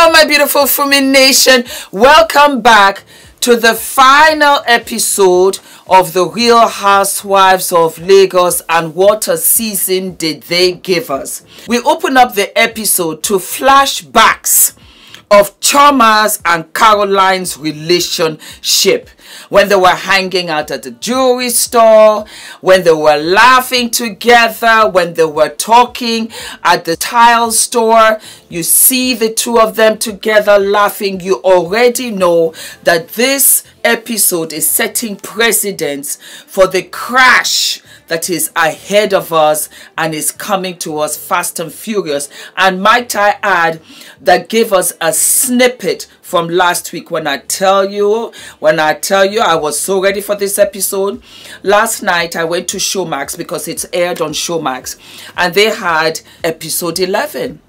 Hello, my beautiful Fumi Nation. Welcome back to the final episode of the Real Housewives of Lagos, and what a season did they give us. We open up the episode to flashbacks of Chioma's and Caroline's relationship, when they were hanging out at the jewelry store, when they were laughing together, when they were talking at the tile store. You see the two of them together laughing. You already know that this episode is setting precedents for the crash that is ahead of us and is coming to us fast and furious. And might I add, that gave us a snippet from last week. When I tell you, I was so ready for this episode. Last night I went to Showmax because it's aired on Showmax, and they had episode 11.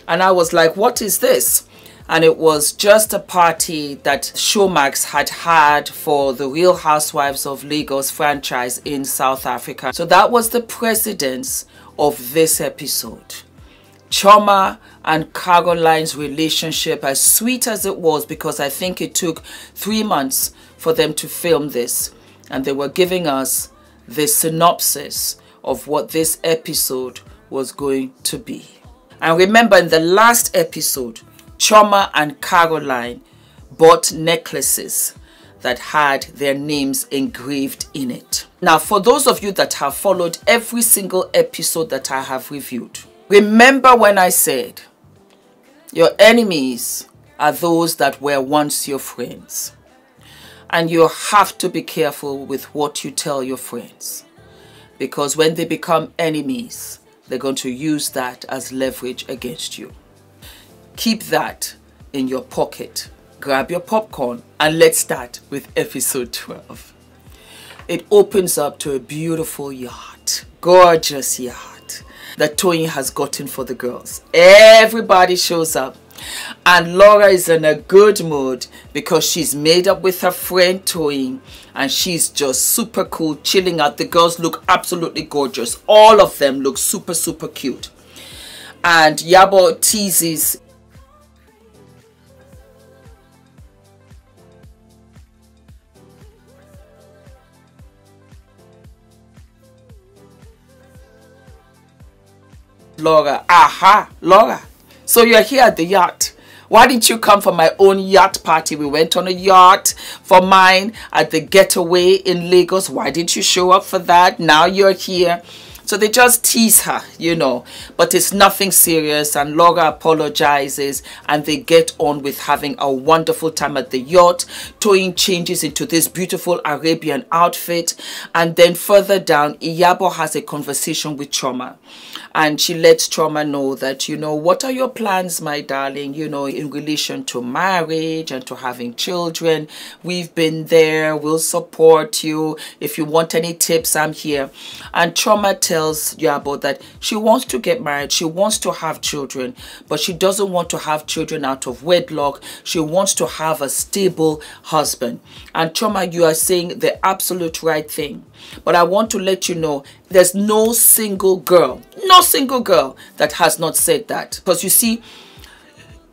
And I was like, what is this? And it was just a party that Showmax had for the Real Housewives of Lagos franchise in South Africa. So that was the precedence of this episode. Chioma and Caroline's relationship, as sweet as it was, because I think it took 3 months for them to film this, and they were giving us the synopsis of what this episode was going to be. And remember, in the last episode, Chioma and Caroline bought necklaces that had their names engraved in it. Now, for those of you that have followed every single episode that I have reviewed, remember when I said your enemies are those that were once your friends. And you have to be careful with what you tell your friends, because when they become enemies, they're going to use that as leverage against you. Keep that in your pocket. Grab your popcorn and let's start with episode 12. It opens up to a beautiful yacht, gorgeous yacht that Toyin has gotten for the girls. Everybody shows up, and Laura is in a good mood because she's made up with her friend Toyin, and she's just super cool, chilling out. The girls look absolutely gorgeous. All of them look super, super cute. And Yabo teases Laura. Aha, Laura. So you're here at the yacht. Why didn't you come for my own yacht party? We went on a yacht for mine at the getaway in Lagos. Why didn't you show up for that? Now you're here. So they just tease her, you know, but it's nothing serious, and Laura apologizes and they get on with having a wonderful time at the yacht. Toyin changes into this beautiful Arabian outfit, and then further down, Iyabo has a conversation with Chioma, and she lets Chioma know that, you know, what are your plans, my darling, you know, in relation to marriage and to having children. We've been there, we'll support you. If you want any tips, I'm here. And Chioma tells Yabo that she wants to get married, she wants to have children, but she doesn't want to have children out of wedlock. She wants to have a stable husband. And Chioma, you are saying the absolute right thing, but I want to let you know there's no single girl that has not said that. Because you see,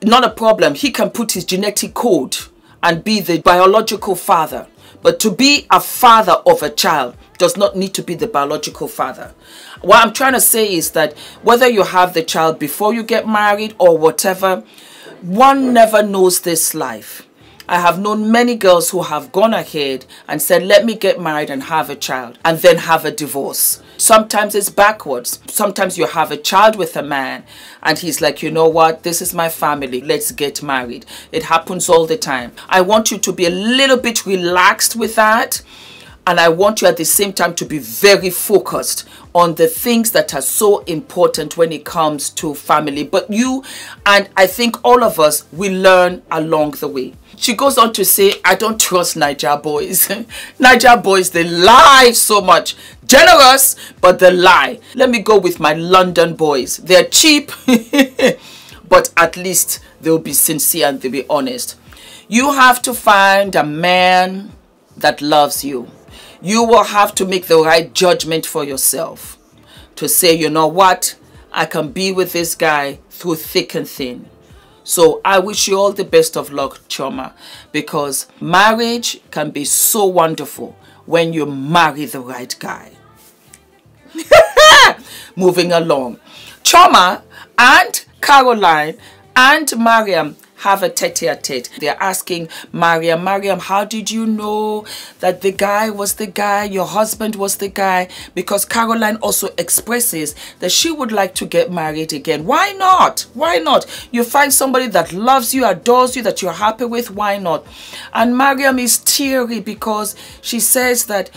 not a problem, he can put his genetic code and be the biological father, but to be a father of a child does not need to be the biological father. What I'm trying to say is that whether you have the child before you get married or whatever, one never knows this life. I have known many girls who have gone ahead and said, let me get married and have a child, and then have a divorce. Sometimes it's backwards. Sometimes you have a child with a man and he's like, you know what, this is my family, let's get married. It happens all the time. I want you to be a little bit relaxed with that. And I want you at the same time to be very focused on the things that are so important when it comes to family. But you, and I think all of us, we learn along the way. She goes on to say, I don't trust Niger boys. Niger boys, they lie so much. Generous, but they lie. Let me go with my London boys. They're cheap, but at least they'll be sincere and they'll be honest. You have to find a man that loves you. You will have to make the right judgment for yourself to say, you know what, I can be with this guy through thick and thin. So I wish you all the best of luck, Chioma, because marriage can be so wonderful when you marry the right guy. Moving along. Chioma and Caroline and Mariam have a tete-a-tete. They're asking Mariam, how did you know that the guy was the guy, your husband was the guy? Because Caroline also expresses that she would like to get married again. Why not? Why not? You find somebody that loves you, adores you, that you're happy with, why not? And Mariam is teary because she says that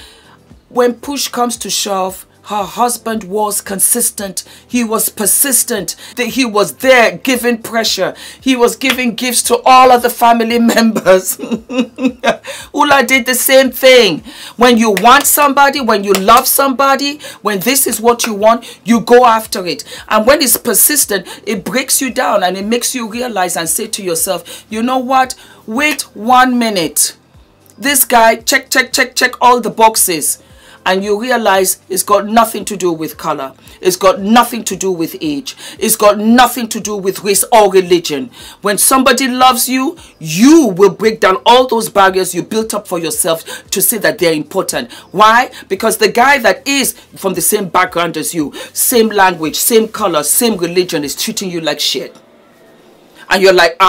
when push comes to shove, her husband was consistent. He was persistent. He was there giving pressure. He was giving gifts to all of the family members. Ula did the same thing. When you want somebody, when you love somebody, when this is what you want, you go after it. And when it's persistent, it breaks you down and it makes you realize and say to yourself, you know what? Wait 1 minute. This guy, check all the boxes. And you realize it's got nothing to do with color. It's got nothing to do with age. It's got nothing to do with race or religion. When somebody loves you, you will break down all those barriers you built up for yourself to say that they're important. Why? Because the guy that is from the same background as you, same language, same color, same religion is treating you like shit. And you're like,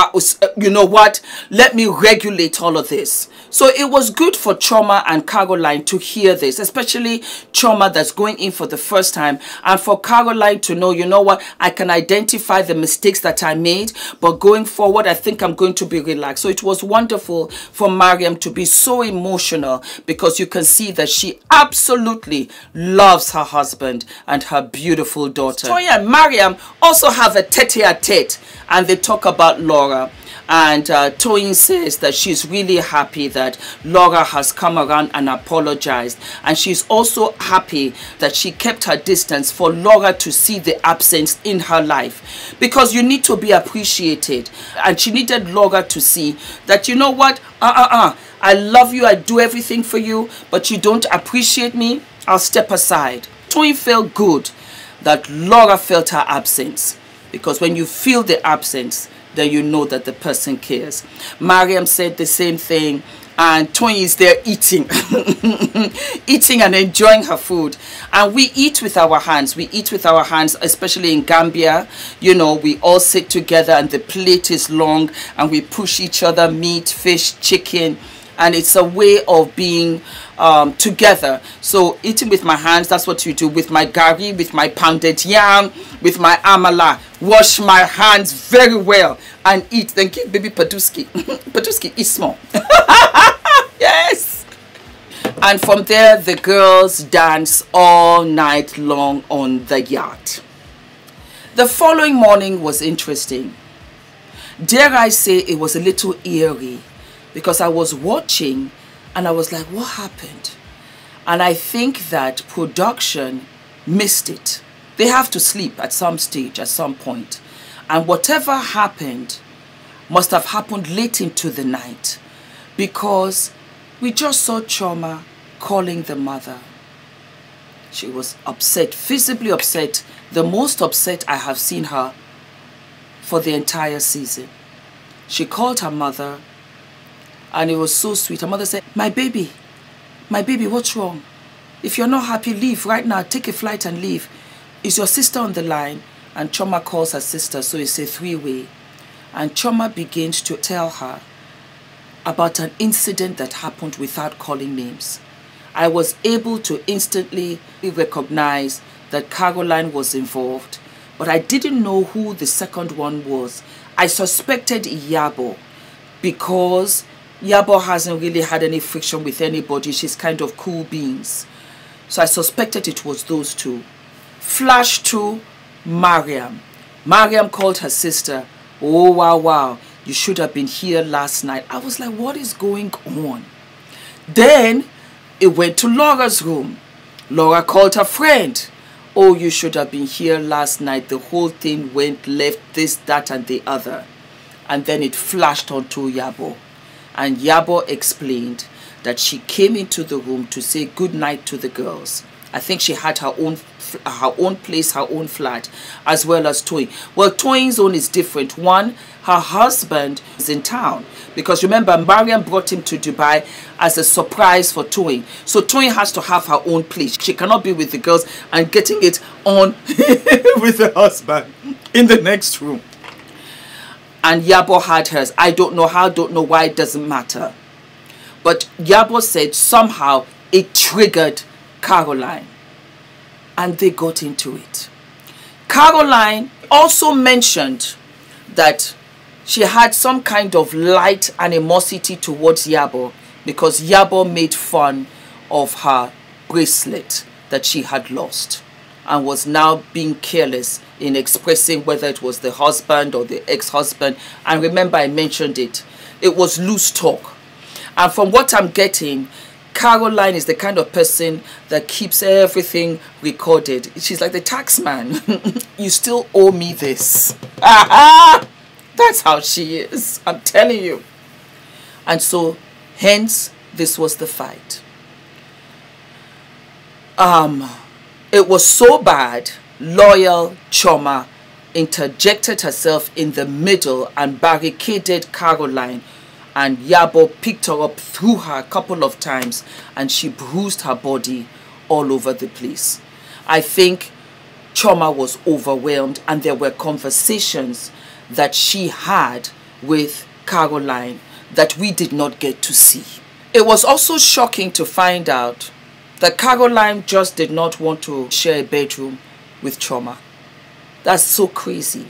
you know what? Let me regulate all of this. So it was good for Chioma and Caroline to hear this, especially Chioma that's going in for the first time, and for Caroline to know, you know what, I can identify the mistakes that I made, but going forward, I think I'm going to be relaxed. So it was wonderful for Mariam to be so emotional because you can see that she absolutely loves her husband and her beautiful daughter. Toya and Mariam also have a tete-a-tete, and they talk about Laura. And Toyin says that she's really happy that Laura has come around and apologized. And she's also happy that she kept her distance for Laura to see the absence in her life. Because you need to be appreciated. And she needed Laura to see that, you know what, I love you, I do everything for you, but you don't appreciate me, I'll step aside. Toyin felt good that Laura felt her absence. Because when you feel the absence, then you know that the person cares. Mariam said the same thing, and Toyin is there eating. Eating and enjoying her food. And we eat with our hands. We eat with our hands, especially in Gambia. You know, we all sit together and the plate is long and we push each other meat, fish, chicken. And it's a way of being together. So eating with my hands, that's what you do. With my gari, with my pounded yam, with my amala. Wash my hands very well and eat. Then give baby Paduski. Paduski, eat small. Yes. And from there, the girls dance all night long on the yacht. The following morning was interesting. Dare I say it was a little eerie, because I was watching and I was like, what happened? And I think that production missed it. They have to sleep at some stage, at some point. And whatever happened must have happened late into the night, because we just saw Chioma calling the mother. She was upset, visibly upset, the most upset I have seen her for the entire season. She called her mother, and it was so sweet. Her mother said, my baby, what's wrong? If you're not happy, leave right now. Take a flight and leave. Is your sister on the line? And Chioma calls her sister, so it's a three-way. And Chioma begins to tell her about an incident that happened without calling names. I was able to instantly recognize that Caroline was involved, but I didn't know who the second one was. I suspected Yabo, because Yabo hasn't really had any friction with anybody. She's kind of cool beans. So I suspected it was those two. Flash to Mariam. Mariam called her sister. Oh, wow, you should have been here last night. I was like, what is going on? Then it went to Laura's room. Laura called her friend. Oh, you should have been here last night. The whole thing went left, this, that, and the other. And then it flashed onto Yabo. And Yabo explained that she came into the room to say good night to the girls. I think she had her own place, her own flat, as well as Toyin. Well, Toyin's own is different. One, her husband is in town, because remember, Mariam brought him to Dubai as a surprise for Toyin. So Toyin has to have her own place. She cannot be with the girls and getting it on with the husband in the next room. And Yabo had hers. I don't know how, don't know why, it doesn't matter. But Yabo said somehow it triggered Caroline, and they got into it. Caroline also mentioned that she had some kind of light animosity towards Yabo because Yabo made fun of her bracelet that she had lost and was now being careless in expressing whether it was the husband or the ex-husband. And remember, I mentioned it. It was loose talk. And from what I'm getting, Caroline is the kind of person that keeps everything recorded. She's like the tax man. You still owe me this. That's how she is. I'm telling you. And so, hence, this was the fight. It was so bad, loyal Chioma interjected herself in the middle and barricaded Caroline, and Yabo picked her up, threw her a couple of times, and she bruised her body all over the place. I think Chioma was overwhelmed, and there were conversations that she had with Caroline that we did not get to see. It was also shocking to find out that Caroline just did not want to share a bedroom with Chioma. That's so crazy,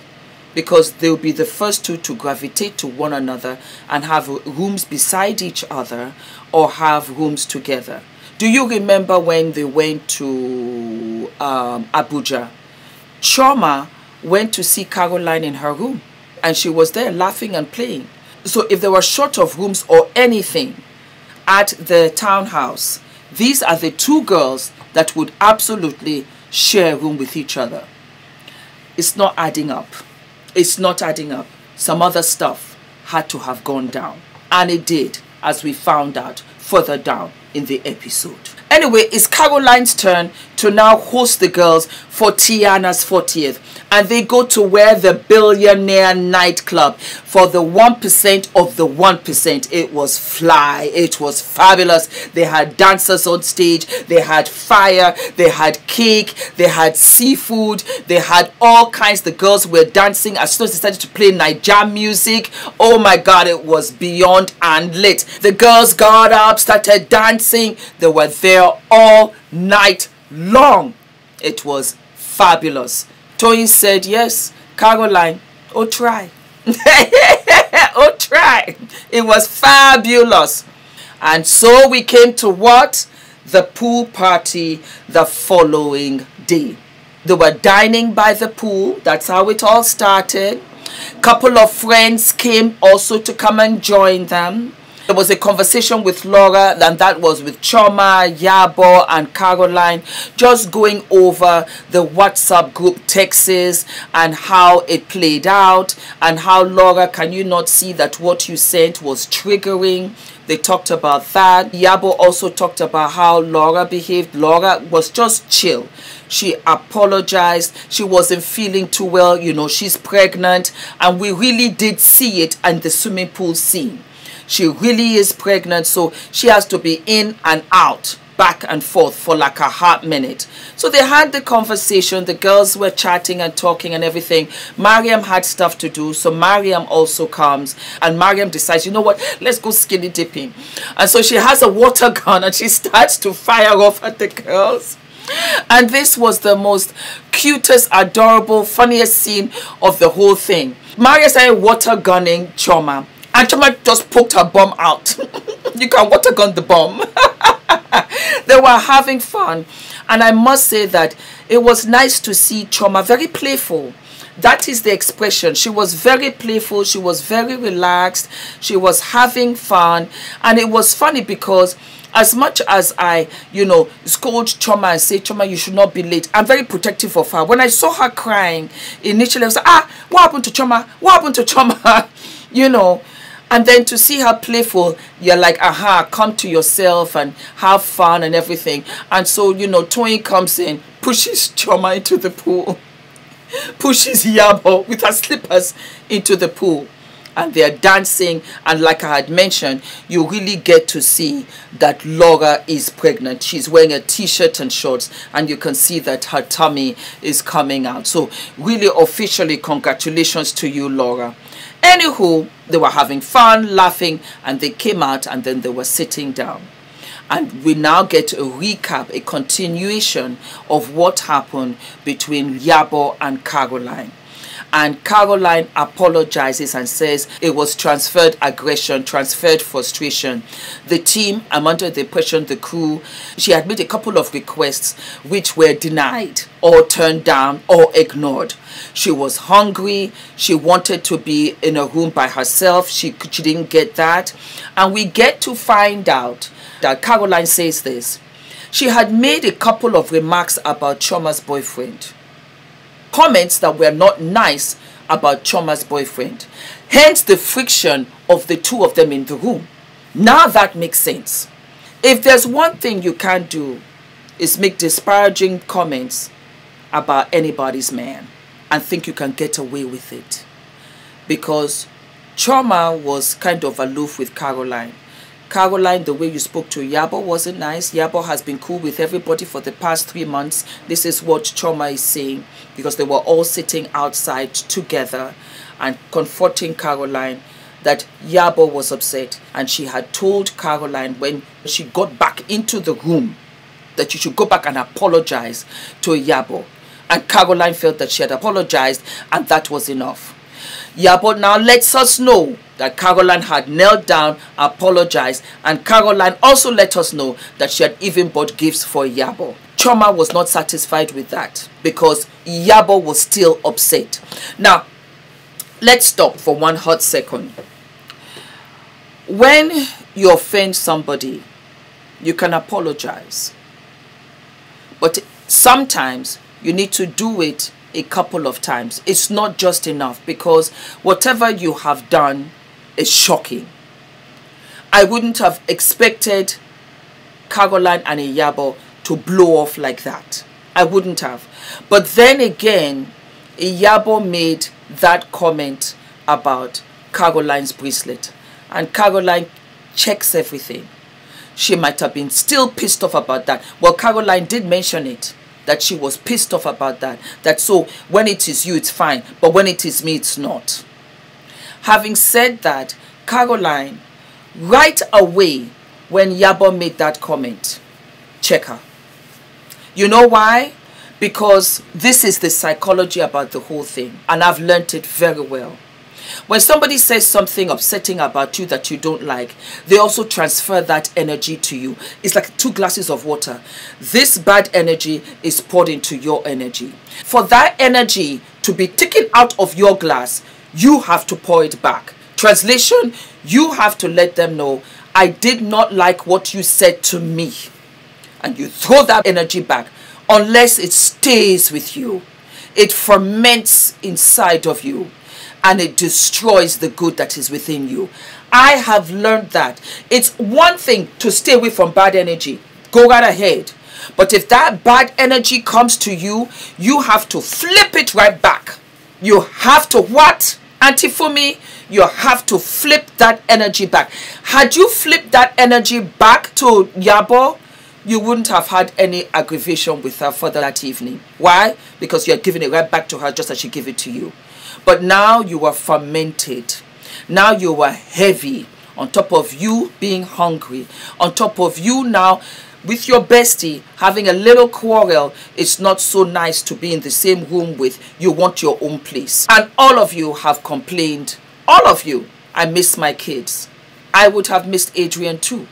because they'll be the first two to gravitate to one another and have rooms beside each other or have rooms together. Do you remember when they went to Abuja? Chioma went to see Caroline in her room, and she was there laughing and playing. So if they were short of rooms or anything at the townhouse, these are the two girls that would absolutely share a room with each other. It's not adding up. It's not adding up. Some other stuff had to have gone down. And it did, as we found out further down in the episode. Anyway, it's Caroline's turn to now host the girls for Tiana's 40th. And they go to where the billionaire nightclub for the 1% of the 1%. It was fly. It was fabulous. They had dancers on stage. They had fire. They had cake. They had seafood. They had all kinds. The girls were dancing as soon as they started to play Naija music. Oh my God, it was beyond and lit. The girls got up, started dancing. They were there all night long. It was fabulous. Toyin said, yes, Caroline, oh try. Oh try. It was fabulous. And so we came to what? The pool party the following day. They were dining by the pool. That's how it all started. Couple of friends came also to come and join them. There was a conversation with Laura, and that was with Chioma, Yabo, and Caroline, just going over the WhatsApp group texts and how it played out, and how, Laura, can you not see that what you sent was triggering? They talked about that. Yabo also talked about how Laura behaved. Laura was just chill. She apologized. She wasn't feeling too well. You know, she's pregnant, and we really did see it in the swimming pool scene. She really is pregnant, so she has to be in and out, back and forth for like a hot minute. So they had the conversation. The girls were chatting and talking and everything. Mariam had stuff to do, so Mariam also comes, and Mariam decides, you know what, let's go skinny dipping. And so she has a water gun and she starts to fire off at the girls. And this was the most cutest, adorable, funniest scene of the whole thing. Mariam started water gunning Chioma, and Chioma just poked her bum out. You can water gun the bum. They were having fun. And I must say that it was nice to see Chioma very playful. That is the expression. She was very playful. She was very relaxed. She was having fun. And it was funny because as much as I, you know, scold Chioma and say, Chioma, you should not be late, I'm very protective of her. When I saw her crying, initially I was like, what happened to Chioma? What happened to Chioma? You know. And then to see her playful, you're like, aha, come to yourself and have fun and everything. And so, you know, Toyin comes in, pushes Chioma into the pool, pushes Yabo with her slippers into the pool. And they're dancing, and like I had mentioned, you really get to see that Laura is pregnant. She's wearing a t-shirt and shorts, and you can see that her tummy is coming out. So really officially congratulations to you, Laura. Anywho, they were having fun, laughing, and they came out, and then they were sitting down. And we now get a recap, a continuation of what happened between Yabo and Caroline. And Caroline apologizes and says it was transferred aggression, transferred frustration. The team, I'm under the impression, the crew, she had made a couple of requests which were denied or turned down or ignored. She was hungry. She wanted to be in a room by herself. She didn't get that. And we get to find out that Caroline says this. She had made a couple of remarks about Chioma's boyfriend. Comments that were not nice about Chioma's boyfriend. Hence the friction of the two of them in the room. Now that makes sense. If there's one thing you can't do is make disparaging comments about anybody's man and think you can get away with it. Because Chioma was kind of aloof with Caroline. Caroline, the way you spoke to Yabo wasn't nice. Yabo has been cool with everybody for the past 3 months. This is what Chioma is saying, because they were all sitting outside together and comforting Caroline that Yabo was upset. And she had told Caroline when she got back into the room that you should go back and apologize to Yabo. And Caroline felt that she had apologized and that was enough. Yabo now lets us know that Caroline had knelt down, apologized, and Caroline also let us know that she had even bought gifts for Yabo. Chioma was not satisfied with that because Yabo was still upset. Now, let's stop for one hot second. When you offend somebody, you can apologize. But sometimes you need to do it a couple of times. It's not just enough, because whatever you have done is shocking. I wouldn't have expected Caroline and Yabo to blow off like that. I wouldn't have. But then again, Yabo made that comment about Caroline's bracelet, and Caroline checks everything. She might have been still pissed off about that. Well, Caroline did mention it, that she was pissed off about that. That so when it is you, it's fine, but when it is me, it's not. Having said that, Caroline, right away when Yabo made that comment, check her. You know why? Because this is the psychology about the whole thing, and I've learned it very well. When somebody says something upsetting about you that you don't like, they also transfer that energy to you. It's like 2 glasses of water. This bad energy is poured into your energy. For that energy to be taken out of your glass, you have to pour it back. Translation, you have to let them know, I did not like what you said to me. And you throw that energy back, unless it stays with you. It ferments inside of you, and it destroys the good that is within you. I have learned that. It's one thing to stay away from bad energy. Go right ahead. But if that bad energy comes to you, you have to flip it right back. You have to what? Auntie Fumi, you have to flip that energy back. Had you flipped that energy back to Yabo, you wouldn't have had any aggravation with her for that evening. Why? Because you're giving it right back to her just as she gave it to you. But now you are fermented. Now you are heavy. On top of you being hungry. On top of you now with your bestie having a little quarrel. It's not so nice to be in the same room with. You want your own place. And all of you have complained. All of you. I miss my kids. I would have missed Adrian too.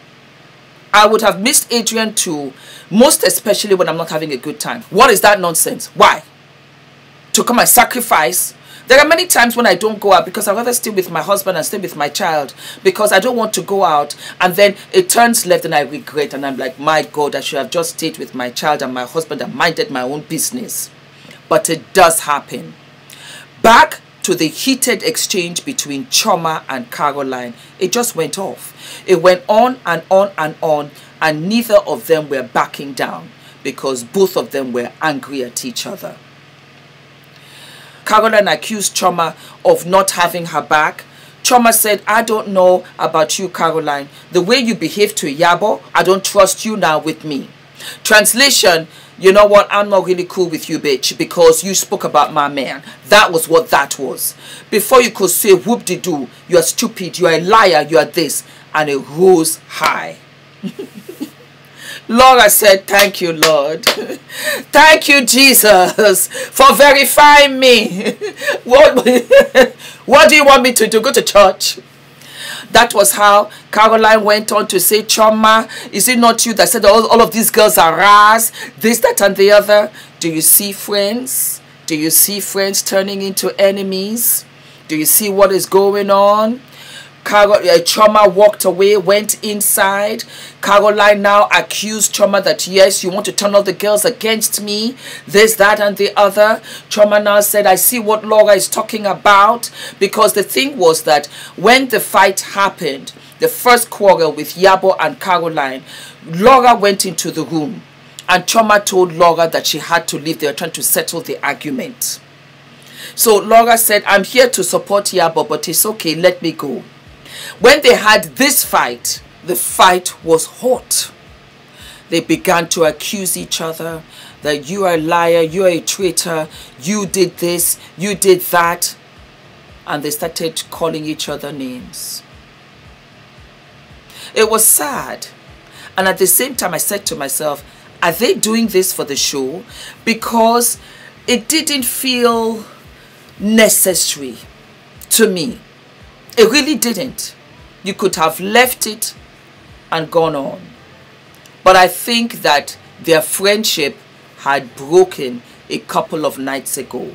I would have missed Adrian too. Most especially when I'm not having a good time. What is that nonsense? Why? To come and sacrifice? There are many times when I don't go out because I'd rather stay with my husband and stay with my child, because I don't want to go out and then it turns left and I regret and I'm like, my God, I should have just stayed with my child and my husband and minded my own business. But it does happen. Back to the heated exchange between Chioma and Caroline. It just went off. It went on and on and on, and neither of them were backing down because both of them were angry at each other. Caroline accused Chioma of not having her back. Chioma said, I don't know about you, Caroline. The way you behave to Yabo, I don't trust you now with me. Translation, you know what, I'm not really cool with you, bitch, because you spoke about my man. That was what that was. Before you could say whoop-de-doo, you are stupid, you are a liar, you are this. And it rose high. Laura said, thank you, Lord. Thank you, Jesus, for verifying me. What do you want me to do? Go to church? That was how Caroline went on to say, Chioma, is it not you that said all of these girls are ras, this, that, and the other? Do you see friends? Do you see friends turning into enemies? Do you see what is going on? Chioma walked away, went inside. Caroline now accused Chioma that, yes, you want to turn all the girls against me, this, that, and the other. Chioma now said, I see what Laura is talking about, because the thing was that when the fight happened, the first quarrel with Yabo and Caroline, Laura went into the room and Chioma told Laura that she had to leave. They were trying to settle the argument. So Laura said, I'm here to support Yabo, but it's okay, let me go. When they had this fight, the fight was hot. They began to accuse each other that you are a liar, you are a traitor, you did this, you did that. And they started calling each other names. It was sad. And at the same time, I said to myself, are they doing this for the show? Because it didn't feel necessary to me. It really didn't. You could have left it and gone on. But I think that their friendship had broken a couple of nights ago.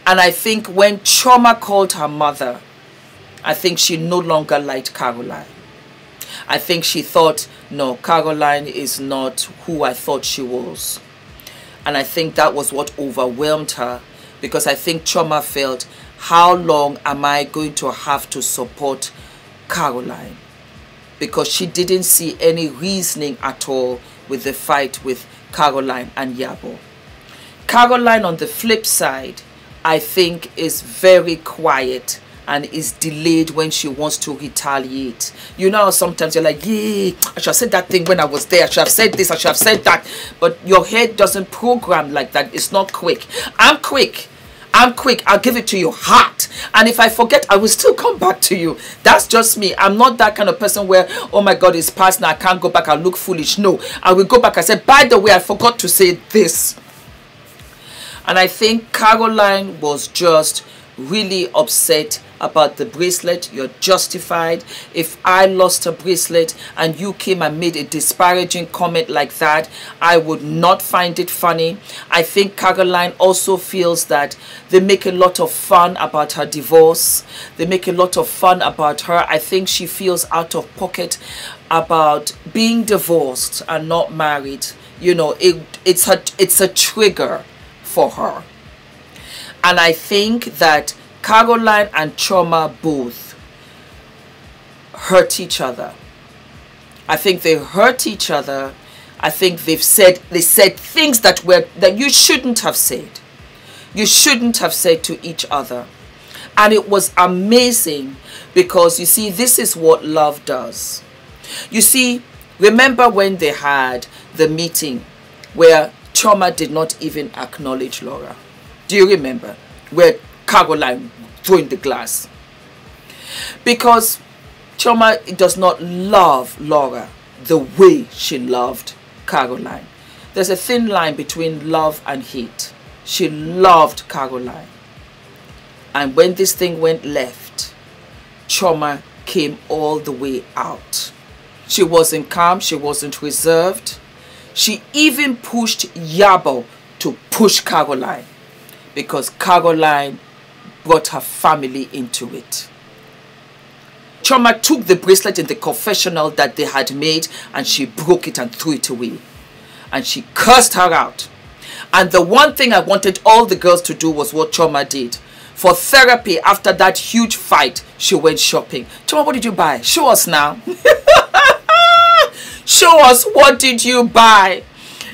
And I think when Chioma called her mother, I think she no longer liked Caroline. I think she thought, no, Caroline is not who I thought she was. And I think that was what overwhelmed her, because I think Chioma felt, how long am I going to have to support Caroline? Because she didn't see any reasoning at all with the fight with Caroline and Yabo. Caroline, on the flip side, I think is very quiet and is delayed when she wants to retaliate. You know, sometimes you're like, yeah, I should have said that thing when I was there. I should have said this, I should have said that. But your head doesn't program like that. It's not quick. I'm quick. I'm quick. I'll give it to you hot. And if I forget, I will still come back to you. That's just me. I'm not that kind of person where, oh my God, it's past now, I can't go back, I'll look foolish. No, I will go back. I said, by the way, I forgot to say this. And I think Caroline was just really upset about the bracelet. You're justified. If I lost a bracelet and you came and made a disparaging comment like that, I would not find it funny. I think Caroline also feels that they make a lot of fun about her divorce. They make a lot of fun about her. I think she feels out of pocket about being divorced and not married. You know, it's a trigger for her. And I think that Caroline and Chioma both hurt each other. I think they hurt each other. I think they said things that you shouldn't have said. You shouldn't have said to each other. And it was amazing because, you see, this is what love does. You see, remember when they had the meeting where Chioma did not even acknowledge Laura? Do you remember? Where Caroline throwing the glass. Because Chioma does not love Laura the way she loved Caroline. There's a thin line between love and hate. She loved Caroline. And when this thing went left, Chioma came all the way out. She wasn't calm. She wasn't reserved. She even pushed Yabo to push Caroline, because Caroline brought her family into it. Chioma took the bracelet in the confessional that they had made and she broke it and threw it away. And she cursed her out. And the one thing I wanted all the girls to do was what Chioma did. For therapy after that huge fight, she went shopping. Chioma, what did you buy? Show us now. Show us, what did you buy?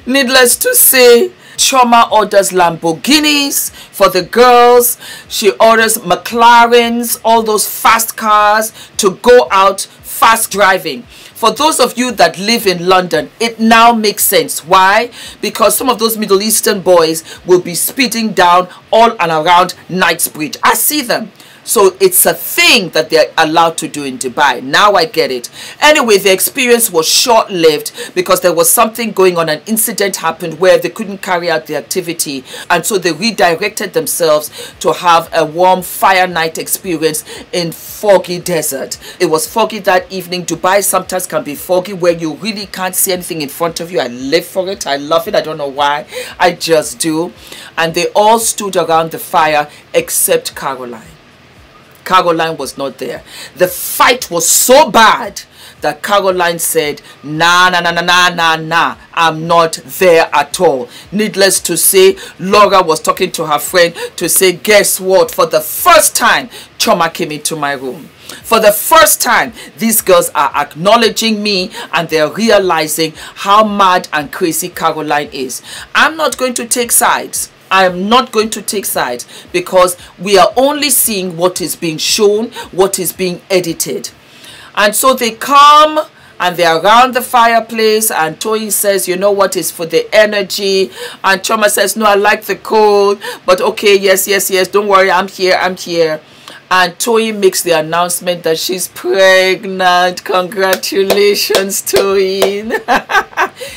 Needless to say, Chioma orders Lamborghinis for the girls. She orders McLarens, all those fast cars to go out fast driving. For those of you that live in London, it now makes sense. Why? Because some of those Middle Eastern boys will be speeding down all and around Knightsbridge. I see them. So it's a thing that they're allowed to do in Dubai. Now I get it. Anyway, the experience was short-lived because there was something going on. An incident happened where they couldn't carry out the activity. And so they redirected themselves to have a warm fire night experience in foggy desert. It was foggy that evening. Dubai sometimes can be foggy where you really can't see anything in front of you. I live for it. I love it. I don't know why. I just do. And they all stood around the fire except Caroline. Caroline was not there. The fight was so bad that Caroline said, nah, I'm not there at all. Needless to say, Laura was talking to her friend to say, guess what? For the first time, Chioma came into my room. For the first time, these girls are acknowledging me and they're realizing how mad and crazy Caroline is. I'm not going to take sides. I am not going to take sides because we are only seeing what is being shown, what is being edited. And so they come and they're around the fireplace and Toyin says, you know what, is for the energy. And Chioma says, no, I like the cold, but okay, yes, don't worry, I'm here. And Toyin makes the announcement that she's pregnant. Congratulations, Toyin.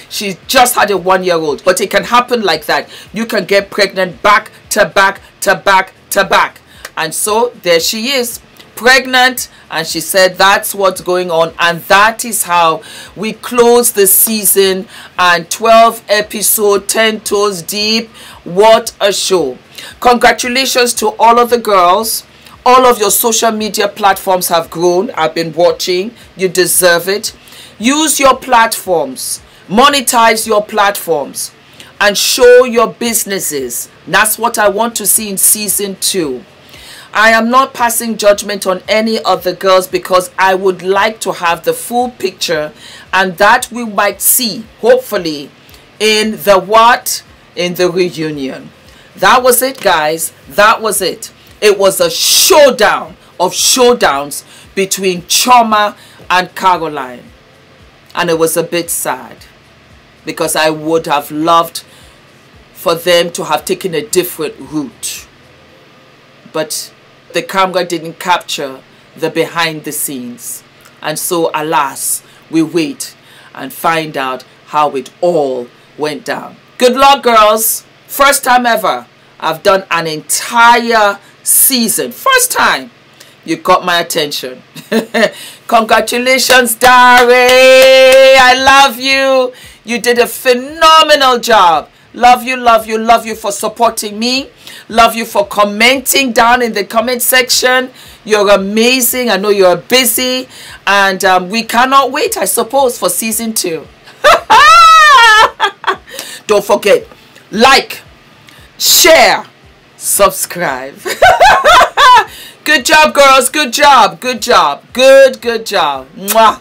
She just had a 1-year-old. But it can happen like that. You can get pregnant back to back to back to back. And so there she is, pregnant. And she said that's what's going on. And that is how we close the season. And 12 episodes, 10 toes deep. What a show. Congratulations to all of the girls. All of your social media platforms have grown. I've been watching. You deserve it. Use your platforms. Monetize your platforms. And show your businesses. That's what I want to see in season 2. I am not passing judgment on any of the girls because I would like to have the full picture. And that we might see, hopefully, in the what? In the reunion. That was it, guys. That was it. It was a showdown of showdowns between Chioma and Caroline. And it was a bit sad because I would have loved for them to have taken a different route. But the camera didn't capture the behind the scenes. And so, alas, we wait and find out how it all went down. Good luck, girls. First time ever I've done an entire season. First time you got my attention. Congratulations, Dari. I love you. You did a phenomenal job. Love you for supporting me. Love you for commenting down in the comment section. You're amazing. I know you're busy. And we cannot wait, I suppose, for season 2. Don't forget, like, share, subscribe. Good job, girls. Good job. Good job. Good job. Mwah.